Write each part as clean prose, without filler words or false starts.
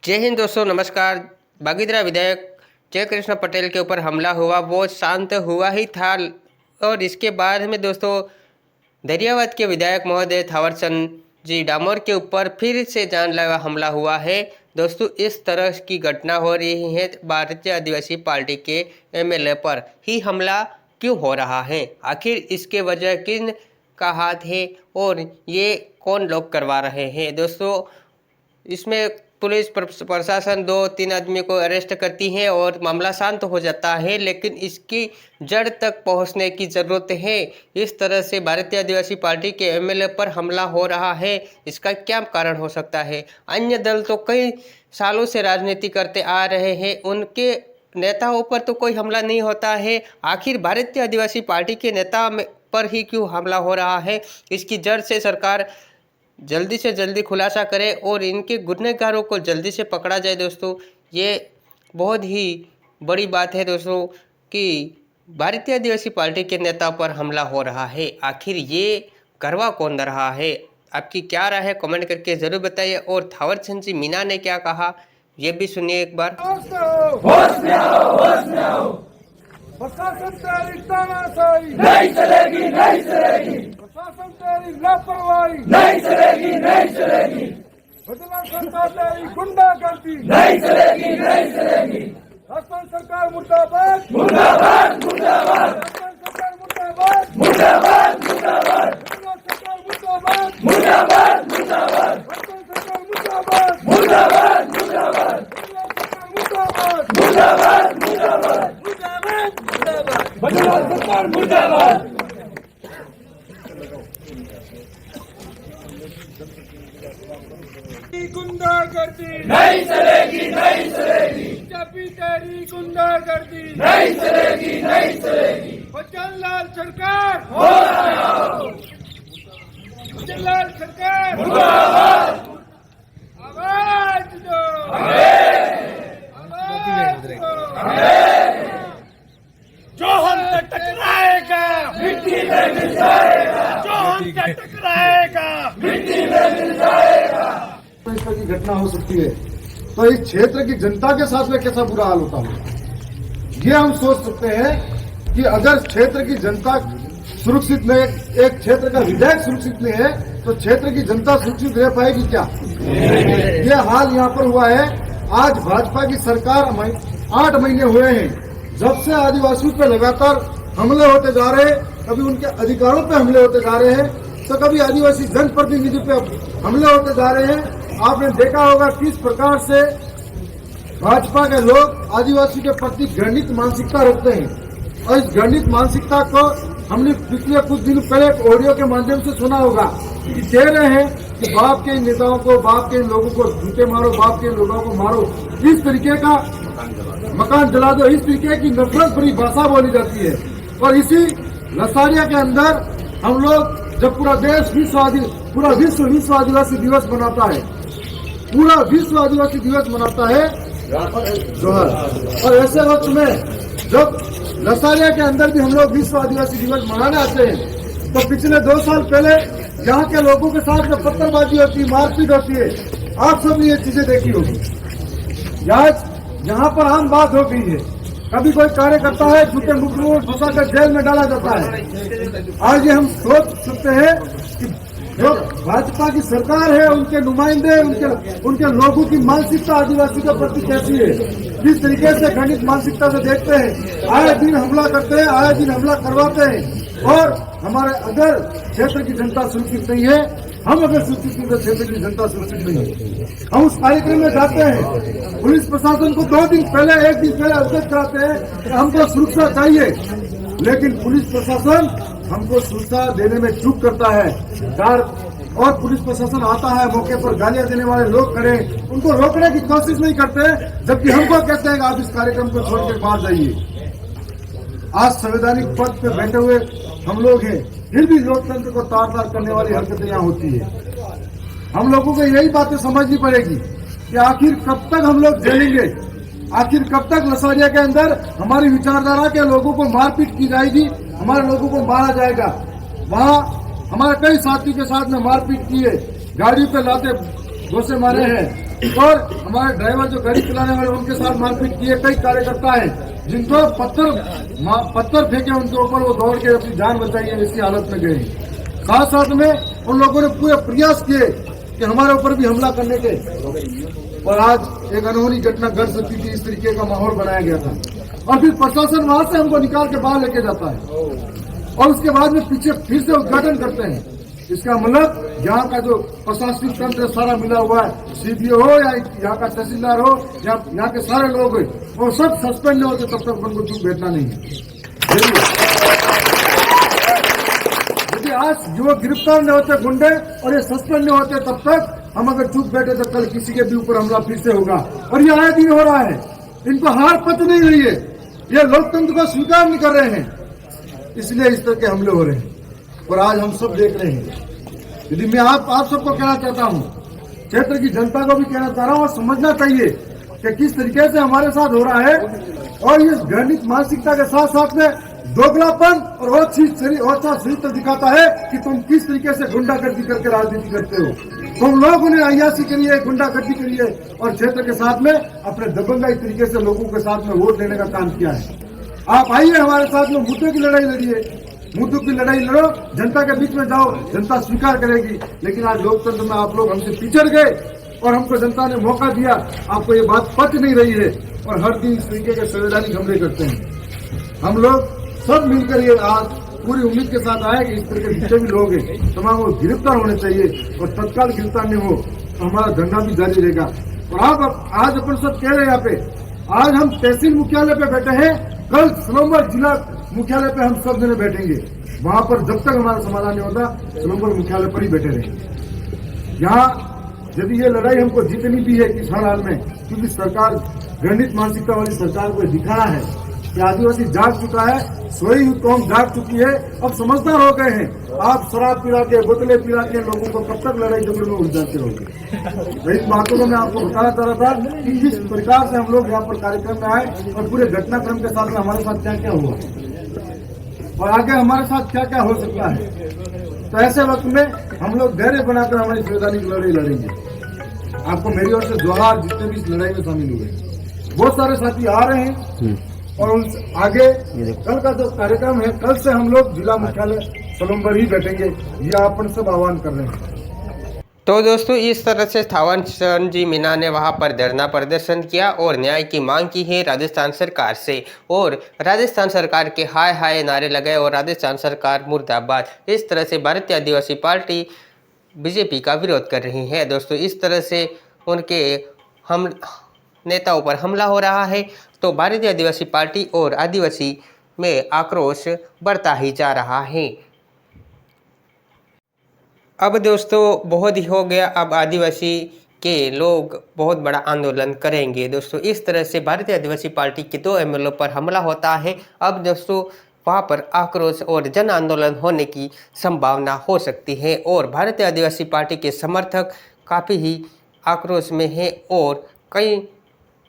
जय हिंद दोस्तों, नमस्कार। बागीदरा विधायक जय कृष्ण पटेल के ऊपर हमला हुआ वो शांत हुआ ही था और इसके बाद में दोस्तों दरियावद के विधायक महोदय थावरचंद जी डामोर के ऊपर फिर से जानलेवा हमला हुआ है। दोस्तों इस तरह की घटना हो रही है, भारतीय आदिवासी पार्टी के एमएलए पर ही हमला क्यों हो रहा है, आखिर इसके वजह किन का हाथ है और ये कौन लोग करवा रहे हैं। दोस्तों इसमें पुलिस प्रशासन 2-3 आदमी को अरेस्ट करती है और मामला शांत हो जाता है, लेकिन इसकी जड़ तक पहुंचने की ज़रूरत है। इस तरह से भारतीय आदिवासी पार्टी के एमएलए पर हमला हो रहा है, इसका क्या कारण हो सकता है। अन्य दल तो कई सालों से राजनीति करते आ रहे हैं, उनके नेताओं पर तो कोई हमला नहीं होता है, आखिर भारतीय आदिवासी पार्टी के नेता पर ही क्यों हमला हो रहा है। इसकी जड़ से सरकार जल्दी से जल्दी खुलासा करे और इनके गुनहगारों को जल्दी से पकड़ा जाए। दोस्तों ये बहुत ही बड़ी बात है दोस्तों कि भारतीय आदिवासी पार्टी के नेता पर हमला हो रहा है, आखिर ये करवा कौन रहा है। आपकी क्या राय है, कमेंट करके ज़रूर बताइए। और थावरचंद जी मीना ने क्या कहा ये भी सुनिए एक बार। होश में आओ, होश में आओ। प्रशासन तेरी तानाशाही नहीं चलेगी, नहीं चलेगी। प्रशासन तेरी लापरवाही नहीं चलेगी, नहीं चलेगी। बदला सरकार तेरी गुंडागर्दी नहीं चलेगी, नहीं चलेगी। राजस्थान सरकार मुर्दाबाद, मुर्दाबाद, मुर्दाबाद। राजस्थान सरकार मुर्दाबाद, मुर्दाबाद, मुर्दाबाद। बदला सरकार मुर्दाबाद, मुर्दाबाद, मुर्दाबाद। राजस्थान सरकार मुर्दाबाद, मुर्दाबाद, मुर्दाबाद। बदला सरकार मुर्दाबाद, मुर्दाबाद, मुर्दाबाद। बदला सरकार मुर्दाबाद। गुंडागर्दी नहीं चलेगी, नहीं चलेगी। जबी तेरी गुंडागर्दी नहीं चलेगी, नहीं चलेगी। बच्चनलाल सरकार हो रहा हो, बच्चनलाल सरकार मुर्दाबाद। आवाज दो, आवाज दो। जो हमसे टकराएगा मिट्टी में मिल जाएगा, जो हमसे टकराएगा मिट्टी में मिल जाएगा। इस तरह की घटना हो सकती है तो इस क्षेत्र की जनता के साथ में कैसा बुरा हाल होता है, ये हम सोच सकते हैं कि अगर क्षेत्र की जनता सुरक्षित नहीं, एक क्षेत्र का विधायक सुरक्षित नहीं है तो क्षेत्र की जनता सुरक्षित रह पाएगी क्या। ये हाल यहाँ पर हुआ है। आज भाजपा की सरकार 8 महीने हुए हैं जब से आदिवासियों पर लगातार हमले होते जा रहे हैं, कभी उनके अधिकारों पर हमले होते जा रहे हैं तो कभी आदिवासी जनप्रतिनिधि पे हमले होते जा रहे हैं। आपने देखा होगा किस प्रकार से भाजपा के लोग आदिवासी के प्रति घृणित मानसिकता रखते हैं और इस घृणित मानसिकता को हमने पिछले कुछ दिन पहले एक ऑडियो के माध्यम से सुना होगा कि कह रहे हैं कि बाप के नेताओं को, बाप के लोगों को जूते मारो, बाप के लोगों को मारो, इस तरीके का मकान जला दो, इस तरीके की नफरत भरी भाषा बोली जाती है। और इसी लसारिया के अंदर हम लोग जब पूरा विश्व आदिवासी दिवस मनाता है, पूरा विश्व आदिवासी दिवस मनाता है जोहर। और ऐसे वक्त में जब लसारिया के अंदर भी हम लोग विश्व आदिवासी दिवस मनाने आते हैं तो पिछले 2 साल पहले यहाँ के लोगों के साथ में पत्थरबाजी होती है, मारपीट होती है। आप सब ने ये चीजें देखी होगी। आज यहाँ पर आम बात हो गई है, कभी कोई कार्य करता है झूठे मुकदमों में फंसाकर जेल में डाला जाता है। आज ये हम सोच सकते हैं कि जो भाजपा की सरकार है, उनके नुमाइंदे, उनके लोगों की मानसिकता आदिवासी के प्रति कैसी है, किस तरीके से घृणित मानसिकता से देखते हैं। आए दिन हमला करते हैं, आए दिन हमला करवाते हैं। और हमारे अगर क्षेत्र की जनता सुरक्षित नहीं है, हम अगर सुरक्षित नहीं, क्षेत्र की जनता सुरक्षित नहीं है। हम उस कार्यक्रम में जाते हैं, पुलिस प्रशासन को 2 दिन पहले, 1 दिन पहले अवगत कराते हैं कि हमको सुरक्षा चाहिए, लेकिन पुलिस प्रशासन हमको सुरक्षा देने में चूक करता है। और पुलिस प्रशासन आता है, मौके पर गालियां देने वाले लोग खड़े, उनको रोकने की कोशिश नहीं करते, जबकि हमको कहते हैं कि आप इस कार्यक्रम को छोड़कर बाहर जाइए। आज संवैधानिक पद पे बैठे हुए हम लोग हैं, फिर भी लोकतंत्र को तार-तार करने वाली हरकतें यहाँ होती है। हम लोगों को यही बातें समझनी पड़ेगी कि आखिर कब तक हम लोग झेलेंगे, आखिर कब तक लसारिया के अंदर हमारी विचारधारा के लोगों को मारपीट की जाएगी, हमारे लोगों को मारा जाएगा। वहाँ हमारे कई साथी के साथ में मारपीट की है, गाड़ी पे लाते घोसे मारे हैं, और हमारे ड्राइवर जो गाड़ी चलाने वाले उनके साथ मारपीट किए। कई कार्यकर्ता हैं जिनको पत्थर फेंके उनके ऊपर, वो दौड़ के अपनी जान बचाई है, इसकी हालत में गए। साथ साथ में उन लोगों ने पूरे प्रयास किए कि हमारे ऊपर भी हमला करने के, और आज एक अनहोनी घटना घट सकती थी। इस तरीके का माहौल बनाया गया था और फिर प्रशासन वहां से हमको निकाल के बाहर लेके जाता है और उसके बाद में पीछे फिर से उद्घाटन करते हैं। इसका मतलब यहाँ का जो प्रशासनिक तंत्र सारा मिला हुआ है, सीपीओ हो या यहाँ का तहसीलदार हो या यहाँ के सारे लोग हो, वो सब सस्पेंड नहीं होते तब तक उनको चूक बैठना नहीं है। यदि आज युवक गिरफ्तार नहीं होते गुंडे और ये सस्पेंड नहीं होते तब तक हम अगर चुप बैठे तो कल किसी के भी ऊपर हमला फिर से होगा। और ये आए दिन हो रहा है, इनको हार पच नहीं रही है, ये लोकतंत्र को स्वीकार नहीं कर रहे हैं, इसलिए इस तरह के हमले हो रहे हैं और आज हम सब देख रहे हैं। यदि मैं आप सबको कहना चाहता हूँ, क्षेत्र की जनता को भी कहना चाह रहा हूँ और समझना चाहिए कि किस तरीके से हमारे साथ हो रहा है और इस घृणित मानसिकता के साथ साथ में दोगलापन और वो चीज तो दिखाता है कि तुम किस तरीके से गुंडागर्दी करके राजनीति करते हो। तुम लोग उन्हें अय्यासी करिए, गुंडागर्दी करिए और क्षेत्र के साथ में अपने दबंगाई तरीके से लोगों के साथ में वोट लेने का काम किया है। आप आइए हमारे साथ में मुद्दों की लड़ाई लड़िए, मुद्दों की लड़ाई लड़ो, जनता के बीच में जाओ, जनता स्वीकार करेगी। लेकिन आज लोकतंत्र में आप लोग हमसे पिछड़ गए और हमको जनता ने मौका दिया, आपको ये बात पच नहीं रही है और हर दिन इस तरीके के संवैधानिक हमले करते हैं। हम लोग सब मिलकर ये आज पूरी उम्मीद के साथ आए कि इस तरह के जितने भी लोग हैं तमाम वो गिरफ्तार होने चाहिए और तत्काल गिरफ्तार नहीं हो तो हमारा धरना भी जारी रहेगा। और आप आज अपन सब कह रहे हैं, यहाँ पे आज हम तहसील मुख्यालय पे बैठे हैं, कल सलोमर जिला मुख्यालय पे हम सब जने बैठेंगे। वहां पर जब तक हमारा समाधान नहीं होता सलोमर मुख्यालय पर ही बैठे रहेंगे। यहाँ यदि ये लड़ाई हमको जीतनी भी है किस हर हाल में, क्योंकि सरकार घृणित मानसिकता वाली सरकार को दिखाना है कि आदिवासी जाग चुका है, सोई कौम जाग चुकी है, अब समझदार हो गए हैं। आप शराब पिला के, बोतलें पिला के लोगों को कब तक लड़ाई झगड़े में उलझाते रहोगे। इन बातों को मैं आपको बताना चाह रहा था कि किस प्रकार से हम लोग यहाँ पर कार्यक्रम में आए और पूरे घटनाक्रम के साथ में हमारे साथ क्या क्या हुआ और आगे हमारे साथ क्या क्या हो सकता है। तो ऐसे वक्त में हम लोग धैर्य बनाकर हमारी संवैधानिक लड़ाई लड़ेंगे। आपको मेरी ओर से जोहार जितने भी इस लड़ाई में शामिल हुए। बहुत सारे साथी आ रहे हैं और उन आगे कल का जो कार्यक्रम है, कल से हम लोग जिला मुख्यालय सलोमर ही बैठेंगे, ये अपन सब आह्वान कर रहे हैं। तो दोस्तों इस तरह से थावर चंद जी मीना ने वहां पर धरना प्रदर्शन किया और न्याय की मांग की है राजस्थान सरकार से, और राजस्थान सरकार के हाय हाय नारे लगाए और राजस्थान सरकार मुर्दाबाद, इस तरह से भारतीय आदिवासी पार्टी बीजेपी का विरोध कर रही है। दोस्तों इस तरह से उनके हम नेताओं पर हमला हो रहा है तो भारतीय आदिवासी पार्टी और आदिवासी में आक्रोश बढ़ता ही जा रहा है। अब दोस्तों बहुत ही हो गया, अब आदिवासी के लोग बहुत बड़ा आंदोलन करेंगे। दोस्तों इस तरह से भारतीय आदिवासी पार्टी के 2 एमएलए पर हमला होता है। अब दोस्तों वहाँ पर आक्रोश और जन आंदोलन होने की संभावना हो सकती है और भारतीय आदिवासी पार्टी के समर्थक काफ़ी ही आक्रोश में है और कई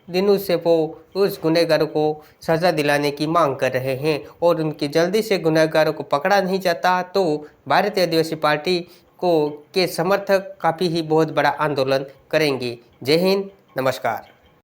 दिनों से वो उस गुनहगारों को सज़ा दिलाने की मांग कर रहे हैं और उनकी जल्दी से गुनहगारों को पकड़ा नहीं जाता तो भारतीय आदिवासी पार्टी को के समर्थक काफ़ी ही बहुत बड़ा आंदोलन करेंगे। जय हिंद, नमस्कार।